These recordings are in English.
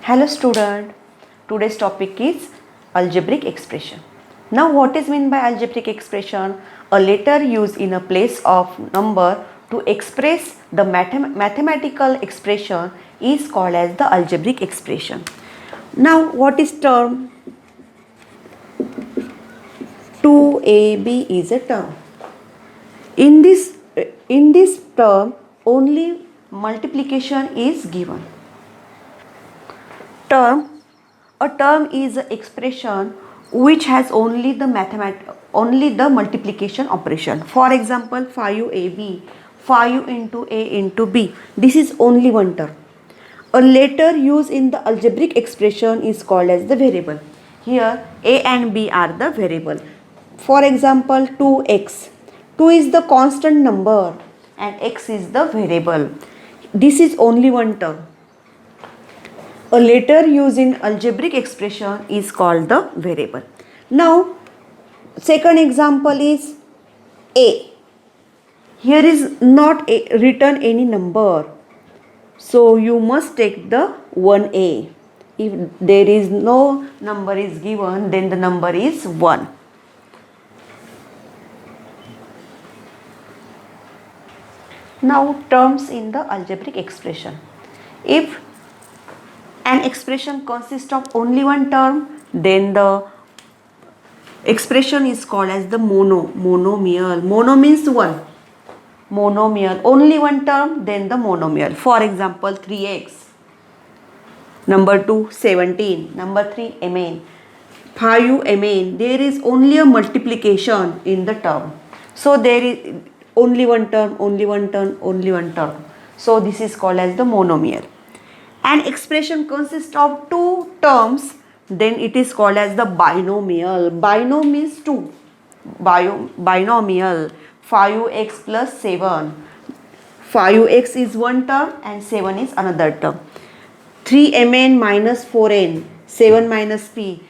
Hello student, today's topic is algebraic expression. Now what is meant by algebraic expression? A letter used in a place of number to express the mathematical expression is called as the algebraic expression. Now what is term? 2ab is a term. In this term only multiplication is given. A term is an expression which has only the multiplication operation. For example, 5ab, 5 into a into b. This is only one term. A letter used in the algebraic expression is called as the variable. Here a and b are the variable. For example, 2x. 2 is the constant number and x is the variable. This is only one term. A letter used in algebraic expression is called the variable. Now, second example is a. Here is not written any number. So, you must take the 1a. If there is no number is given, then the number is 1. Now, terms in the algebraic expression. If an expression consists of only one term, then the expression is called as the monomial. Mono means one. Monomial, only one term, then the monomial. For example, 3x. Number 2, 17. Number 3, mn. 5 mn. There is only a multiplication in the term. So there is only one term, only one term, only one term. So this is called as the monomial. An expression consists of two terms, then it is called as the binomial. Binom means two. Binomial. 5x plus 7. 5x is one term and 7 is another term. 3mn minus 4n. 7 minus p.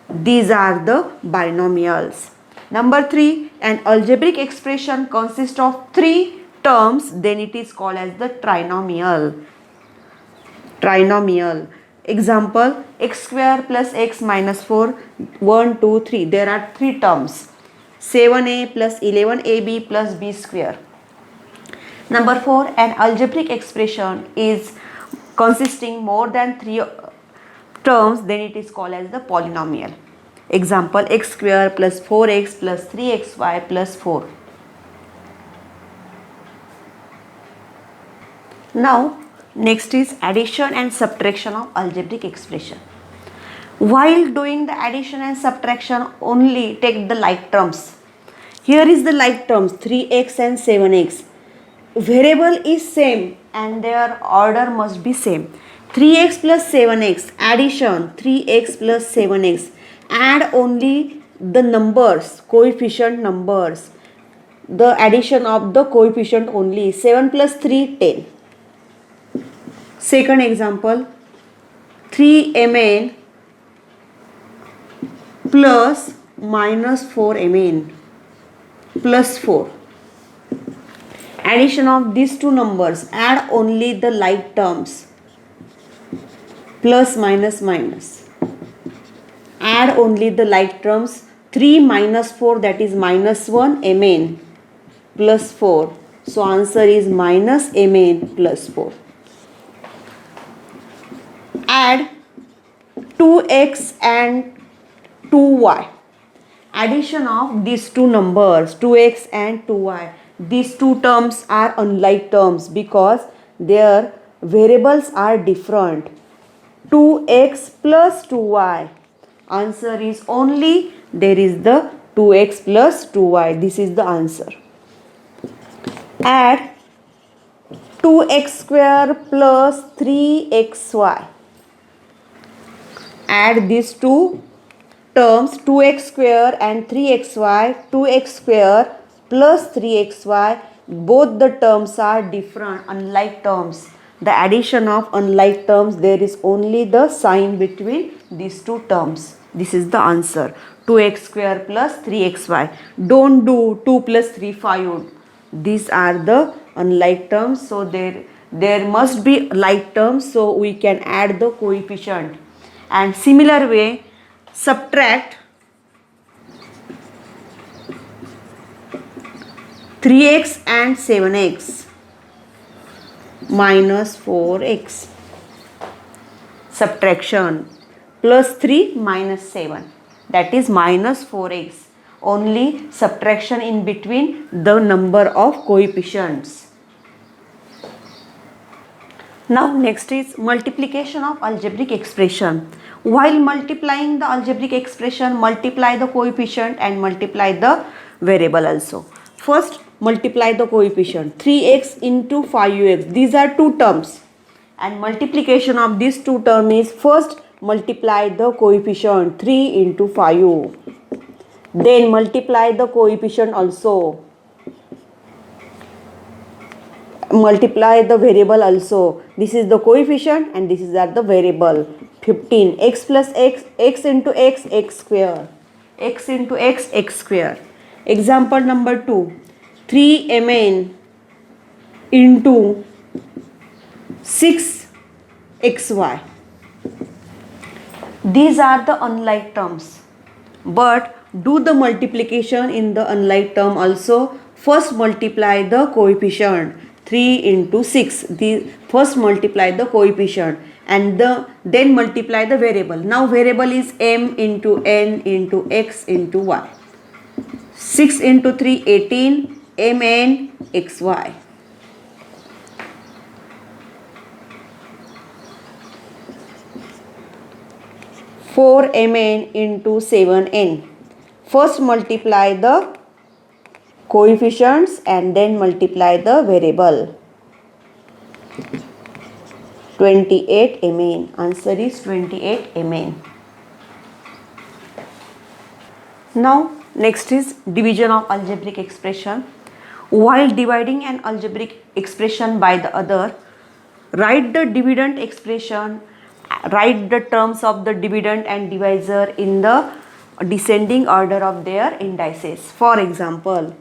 These are the binomials. Number 3. An algebraic expression consists of three terms, then it is called as the trinomial. Trinomial. Example, x square plus x minus 4, 1, 2, 3. There are three terms. 7a plus 11ab plus b square. Number 4, an algebraic expression is consisting more than three terms, then it is called as the polynomial. Example, x square plus 4x plus 3xy plus 4. Now, next is addition and subtraction of algebraic expression. While doing the addition and subtraction, only take the like terms. Here is the like terms 3x and 7x. Variable is same and their order must be same. 3x plus 7x, addition 3x plus 7x. Add only the numbers, coefficient numbers. The addition of the coefficient only. 7 plus 3, 10. Second example, 3mn plus minus 4mn plus 4. Addition of these two numbers, add only the like terms, plus minus minus. Add only the like terms, 3 minus 4, that is minus 1 mn plus 4. So answer is minus mn plus 4. Add 2x and 2y. Addition of these two numbers 2x and 2y. These two terms are unlike terms because their variables are different. 2x plus 2y. Answer is only there is the 2x plus 2y. This is the answer. Add 2x square plus 3xy. Add these two terms 2x square and 3xy. 2x square plus 3xy. Both the terms are different, unlike terms. The addition of unlike terms, there is only the sign between these two terms. This is the answer. 2x square plus 3xy. Don't do 2 plus 3, 5. These are the unlike terms. So there there must be like terms, so we can add the coefficient. And similar way, subtract 3x and 7x minus 4x. Subtraction plus 3 minus 7, that is minus 4x. Only subtraction in between the number of coefficients. Now next is multiplication of algebraic expression. While multiplying the algebraic expression, multiply the coefficient and multiply the variable also. First multiply the coefficient 3x into 5x. These are two terms, and multiplication of these two terms is first multiply the coefficient 3 into 5. Then multiply the coefficient also. Multiply the variable also. This is the coefficient and this is the variable. 15 x plus x into x square, x into x square. Example number 2, 3mn into 6xy. These are the unlike terms, but do the multiplication in the unlike term also. First multiply the coefficient 3 into 6. First multiply the coefficient and then multiply the variable. Now variable is m into n into x into y. 6 into 3 18 mn xy. 4mn into 7n. First multiply the coefficients and then multiply the variable. 28 mn. Answer is 28 mn. Now next is division of algebraic expression. While dividing an algebraic expression by the other, write the dividend expression, write the terms of the dividend and divisor in the descending order of their indices. For example,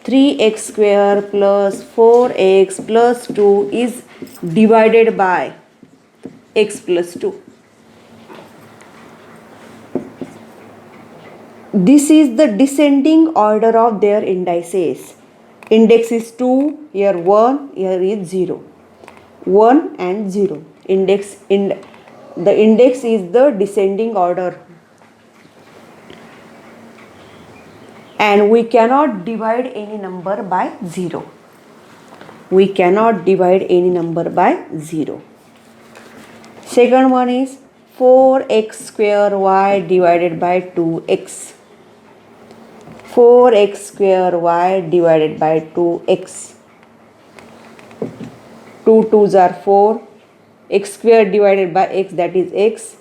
3x square plus 4x plus 2 is divided by x plus 2. This is the descending order of their indices. Index is 2, here 1, here is 0. 1 and 0. The index is the descending order. And we cannot divide any number by 0. We cannot divide any number by 0. Second one is 4x square y divided by 2x. 4x square y divided by 2x. 2 2s are 4. X square divided by x, that is x.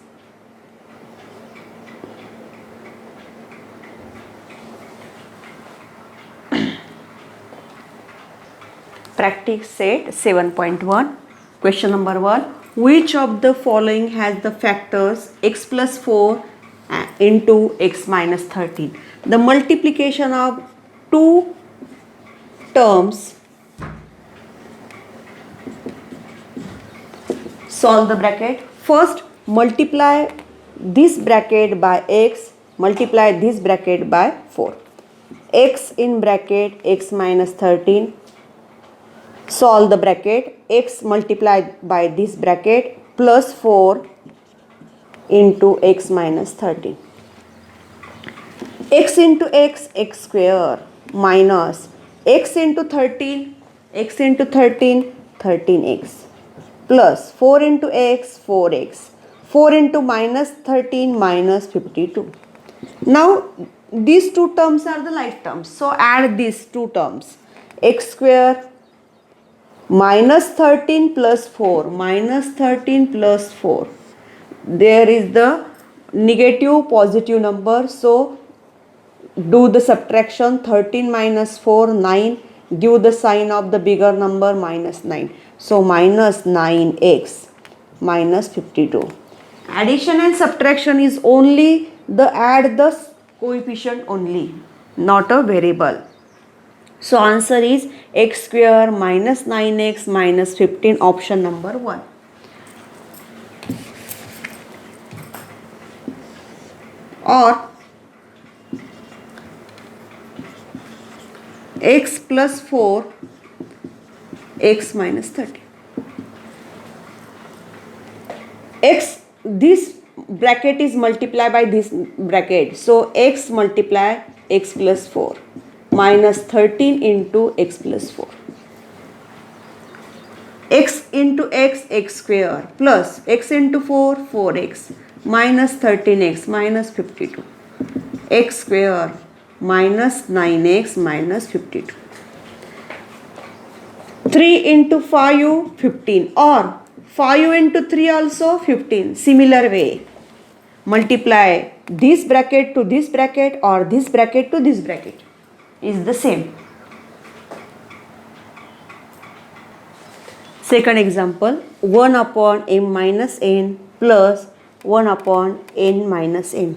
Practice set 7.1. Question number 1. Which of the following has the factors x plus 4 into x minus 13? The multiplication of two terms. Solve the bracket. First multiply this bracket by x, multiply this bracket by 4. X in bracket x minus 13. Solve the bracket. X multiplied by this bracket plus 4 into x minus 13. X into x, x square minus x into 13, 13x plus 4 into x, 4x. 4 into minus 13 minus 52. Now these two terms are the like terms. So add these two terms. X square minus 13 plus 4, minus 13 plus 4. There is the negative positive number. So do the subtraction. 13 minus 4, 9. Give the sign of the bigger number, minus 9. So minus 9x minus 52. Addition and subtraction is only the add the coefficient only, not a variable. So answer is x square minus 9x minus 15, option number 1. Or x plus 4 x minus 30. X, this bracket is multiplied by this bracket, so x multiply x plus 4 minus 13 into x plus 4. X into x square plus x into 4 4x minus 13x minus 52. X square minus 9x minus 52. 3 into 5 15, or 5 into 3 also 15. Similar way, multiply this bracket to this bracket or this bracket to this bracket is the same. Second example, 1 upon m minus n plus 1 upon n minus m.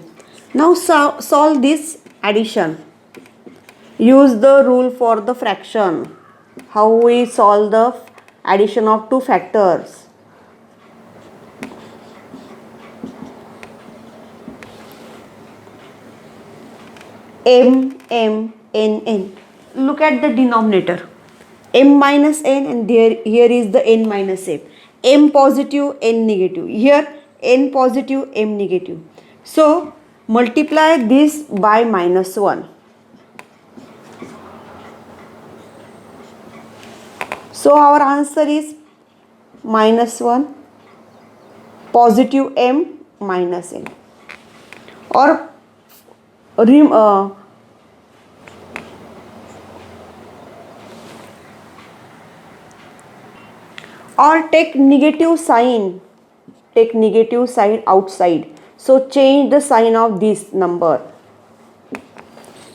Now solve this addition. Use the rule for the fraction. How we solve the addition of two factors? M, n, n. Look at the denominator. M minus n, and here is the n minus m. M positive, n negative. Here n positive, m negative. So multiply this by minus 1. So our answer is minus 1, positive m minus n. Or take negative sign outside. So change the sign of this number.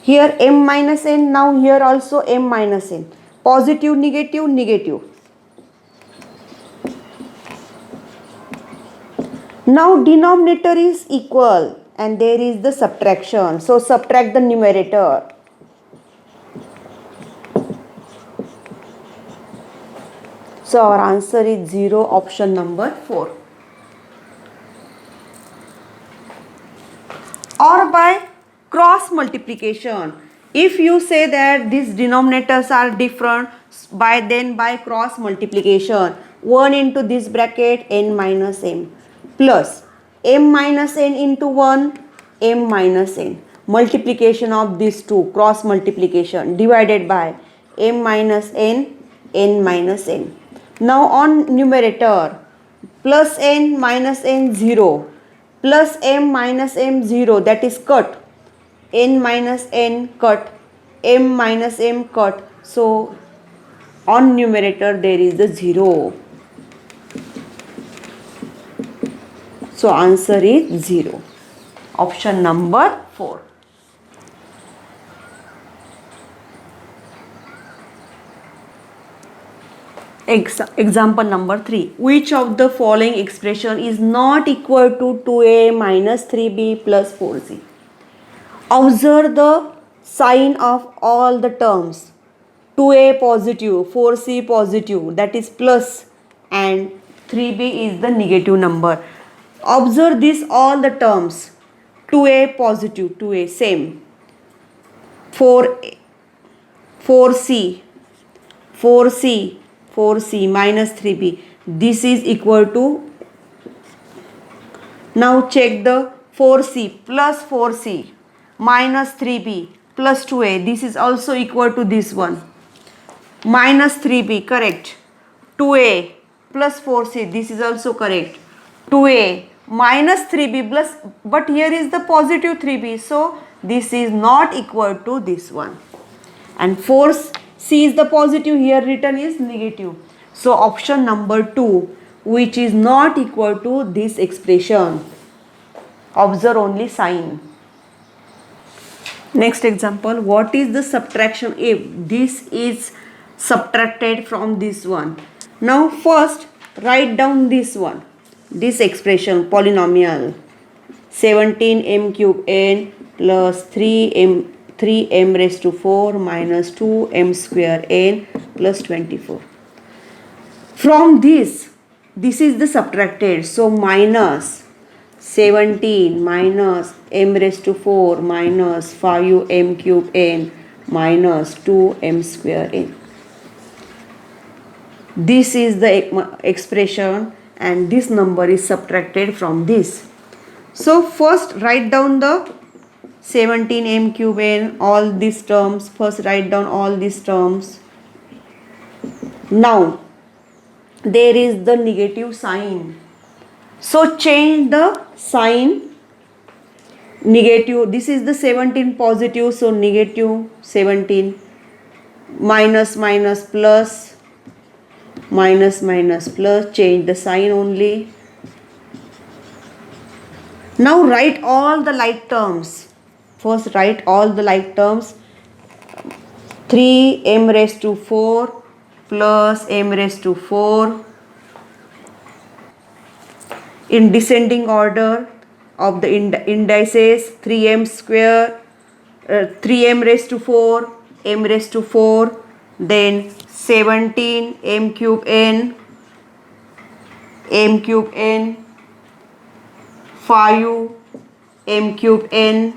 Here m minus n, now here also m minus n. Positive, negative, negative. Now denominator is equal and there is the subtraction. So subtract the numerator. So our answer is 0, option number 4. Or by cross multiplication. If you say that these denominators are different, by cross multiplication, 1 into this bracket n minus m plus m minus n into 1 m minus n. Multiplication of these two, cross multiplication, divided by m minus n, n minus n. Now on numerator, plus n minus n 0, plus m minus m 0, that is cut. N minus n cut, m minus m cut. So on numerator there is the 0. So answer is 0. Option number 4. Example number 3. Which of the following expression is not equal to 2a minus 3b plus 4c? Observe the sign of all the terms. 2a positive, 4c positive, that is plus, and 3b is the negative number. Observe this all the terms. 2a positive, 2a same. 4c minus 3b. This is equal to. Now check the 4c plus 4c minus 3b plus 2a. This is also equal to this one. Minus 3b, correct. 2a plus 4c, this is also correct. 2a minus 3b plus, but here is the positive 3b, so this is not equal to this one. And 4c is the positive, here written is negative. So option number 2, which is not equal to this expression. Observe only sign. Next example, what is the subtraction if this is subtracted from this one? Now first write down this one, this expression, polynomial 17m cube n plus 3m 3m raised to 4 minus 2m square n plus 24. From this is the subtracted. So minus 17 minus m raised to 4 minus 5m cube n minus 2m square n. This is the expression and this number is subtracted from this. So first write down the 17m cube n, all these terms. First write down all these terms. Now there is the negative sign. So change the sign. Negative, this is the 17 positive, so negative 17, minus minus plus, minus minus plus, change the sign only. Now write all the like terms. First write all the like terms. 3m raised to 4 plus m raised to 4 in descending order of the indices. 3m square, 3m raised to 4, m raised to 4, then 17 m cube n, 5 m cube n.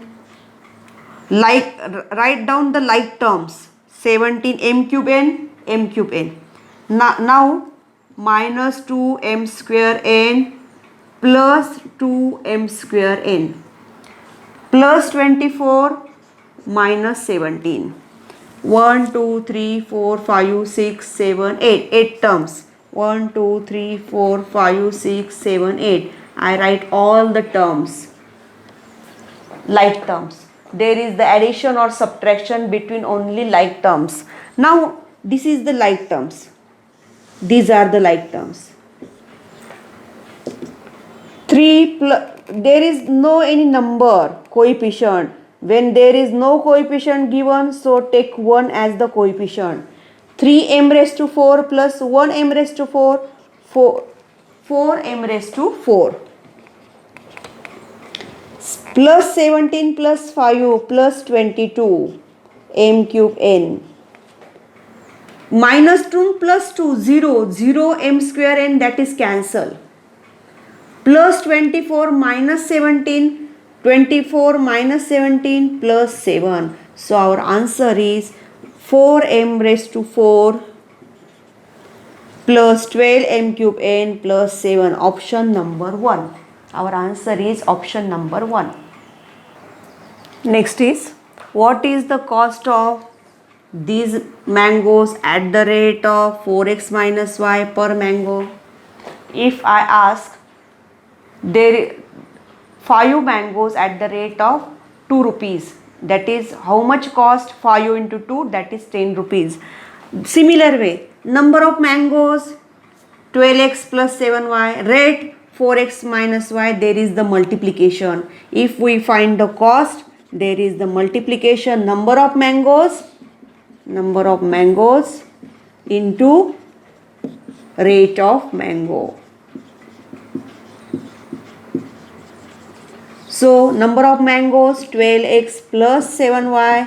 Like, write down the like terms. 17 m cube n, m cube n. Now minus 2m square n plus 2m square n plus 24 minus 17. 1, 2, 3, 4, 5, 6, 7, 8. 8 terms. 1, 2, 3, 4, 5, 6, 7, 8. I write all the terms. Like terms. There is the addition or subtraction between only like terms. Now this is the like terms. These are the like terms. 3 plus, there is no any number coefficient. When there is no coefficient given, so take 1 as the coefficient. 3m raised to 4 plus 1m raised to 4, 4m raised to 4. Plus 17 plus 5 plus 22 m cube n. Minus 2 plus 2, 0 m square n, that is cancel. Plus 24 minus 17, 24 minus 17 plus 7. So our answer is 4m raised to 4 plus 12m cube n plus 7. Option number 1. Our answer is option number 1. Next is, what is the cost of these mangoes at the rate of 4x minus y per mango? If I ask, there 5 mangoes at the rate of 2 rupees, that is how much cost? 5 into 2, that is 10 rupees. Similar way, number of mangoes 12x plus 7y, rate 4x minus y, there is the multiplication. If we find the cost, there is the multiplication, number of mangoes into rate of mango. So number of mangoes 12x plus 7y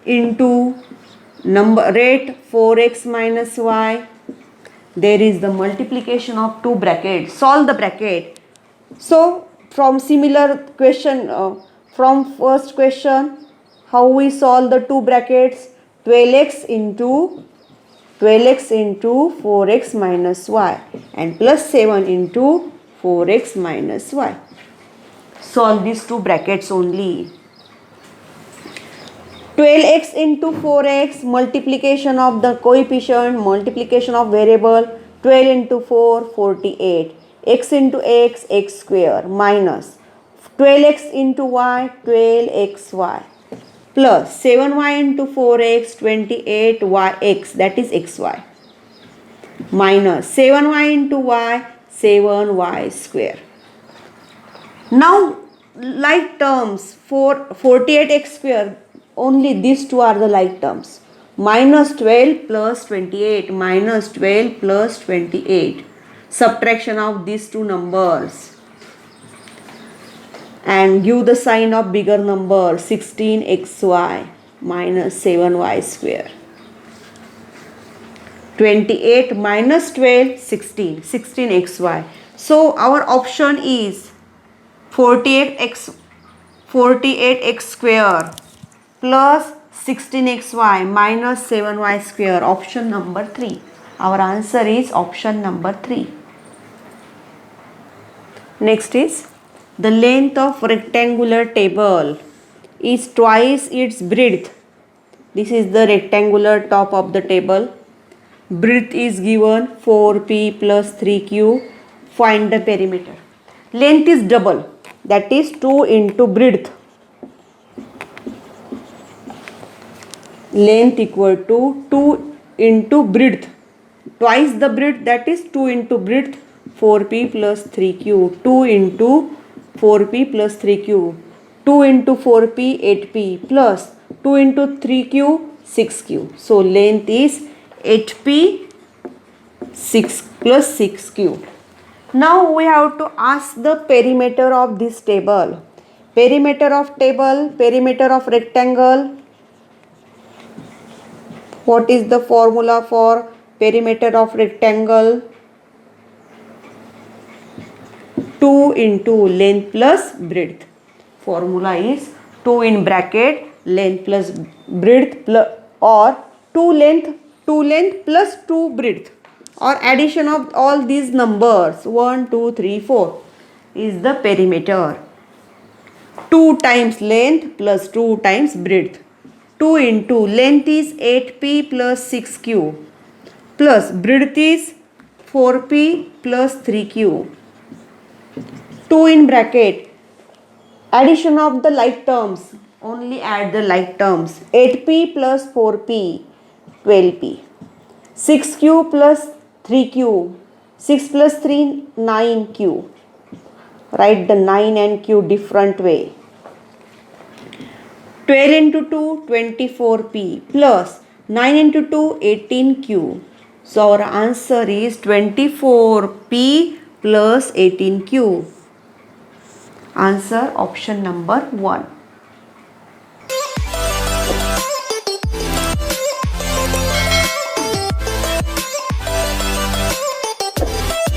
into number rate 4x minus y. There is the multiplication of 2 brackets. Solve the bracket. So from similar question, from first question, how we solve the 2 brackets? 12x into 4x minus y and plus 7 into 4x minus y. Solve these 2 brackets only. 12x into 4x, multiplication of the coefficient, multiplication of variable, 12 into 4, 48. X into x, x square, minus 12x into y, 12xy, plus 7y into 4x, 28yx, that is xy, minus 7y into y, 7y square. Now like terms, 48x square, only these two are the like terms. Minus 12 plus 28, minus 12 plus 28. Subtraction of these two numbers. And give the sign of bigger number, 16xy. minus 7y square. 28 minus 12, 16. 16xy. So our option is 48x square plus 16xy minus 7y square. Option number 3. Our answer is option number 3. Next is the length of rectangular table is twice its breadth. This is the rectangular top of the table. Breadth is given 4p plus 3q. Find the perimeter. Length is double, that is 2 into breadth. Length equal to 2 into breadth. Twice the breadth, that is 2 into breadth, 4p plus 3q. 2 into 4p plus 3q. 2 into 4p, 8p plus 2 into 3q, 6q. So length is 8p 6 plus 6q. Now we have to ask the perimeter of this table. Perimeter of table, perimeter of rectangle. What is the formula for perimeter of rectangle? 2 into length plus breadth. Formula is 2 in bracket length plus breadth plus, or 2 length plus 2 breadth, or addition of all these numbers 1 2 3 4 is the perimeter. 2 times length plus 2 times breadth. 2 into length is 8p plus 6q plus breadth is 4p plus 3q. 2 in bracket, addition of the like terms, only add the like terms. 8p plus 4p, 12p. 6q plus 3q, 6 plus 3, 9q. Write the 9 and q different way. 12 into 2, 24p plus 9 into 2, 18q. So our answer is 24p plus 18q. Answer option number 1.